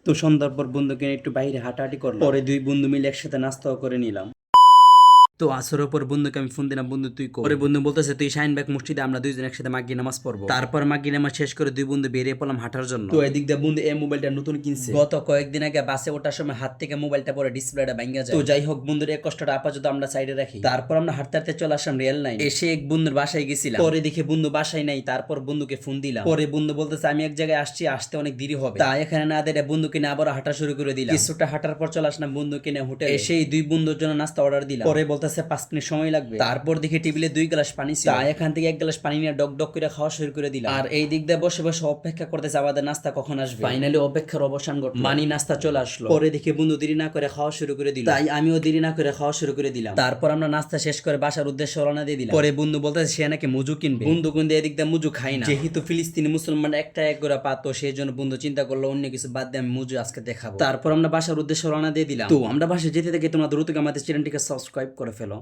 তো সন্ধ্যার পর বন্ধুকে নিয়ে একটু বাইরে হাঁটাহাঁটি করলাম, পরে দুই বন্ধু মিলে একসাথে নাস্তাও করে নিলাম। তো আসরের পর বন্ধুকে আমি ফোন দিলাম, বন্ধু তুই কই? পরে বন্ধু বলতেছে তুই শাহিনবাগ মসজিদে, আমরা দুইজন একসাথে মাগরিব নামাজ পড়বো। তারপর মাগরিব নামাজ শেষ করে দুই বন্ধু বেরিয়ে পড়লাম হাঁটার জন্য। তো এদিক দিয়ে বন্ধু এই মোবাইলটা নতুন কিনছে, গত কয়েকদিন আগে বাসে ওঠার সময় হাত থেকে মোবাইলটা পরে ডিসপ্লেটা ভাঙা যায়। তো যাই হোক বন্ধুর এই কষ্টটা আপাতত আমরা সাইডে রাখি। তারপর আমরা হাঁটতে হাঁটতে চলে আসলাম রেল লাইন, এসে এক বন্ধুর বাসায় গেছিলাম। পরে দেখে বন্ধু বাসায় নাই, তারপর বন্ধুকে ফোন দিলাম। পরে বন্ধু বলতেছে আমি এক জায়গায় আসছি, আসতে অনেক দেরি হবে। তাই এখানে না দেরে বন্ধুকে নিয়ে আবার হাঁটা শুরু করে দিলাম। কিছুটা হাঁটার পর চলে আসলাম বন্ধুকে নিয়ে হোটেলে, এসেই দুই বন্ধুর জন্য নাস্তা অর্ডার দিলাম। পরে বলতেছে 5 মিনিট সময় লাগবে। তারপর দেখে টেবিলে 2 গ্লাস পানি ছিল, তাই এখান থেকে 1 গ্লাস পানি নিয়ে ডক ডক করে খাওয়া শুরু করে দিলাম। আর এই দিক দিয়ে বসে বসে অপেক্ষা করতেছে আমাদের নাস্তা কখন আসবে। ফাইনালি অপেক্ষার অবসান ঘটলো, মানি নাস্তা চলে আসলো। পরে দেখে বন্ধু দেরি না করে খাওয়া শুরু করে দিল, তাই আমিও দেরি না করে খাওয়া শুরু করে দিলাম। তারপর আমরা নাস্তা শেষ করে বাসার উদ্দেশ্যে রওনা দিয়ে দিলাম। পরে বন্ধু বলতেছে সে নাকি মুজু কিনবে। বন্ধু কিন্তু এদিক দিয়ে মুজু খাই না, যেহেতু ফিলিস্তিনি মুসলমান একটা এক করে পাতো, সেই জন্য বন্ধু চিন্তা করলো অন্য কিছু বাদ দিয়ে আমি মুজু আজকে দেখাবো। তারপর আমরা বাসার উদ্দেশ্যে রওনা দিয়ে দিলাম। তো আমরা বাসায় যেতে থেকে তোমরা দ্রুত আমাদের চ্যানেলটিকে সাবস্ক্রাইব করে ফেলো।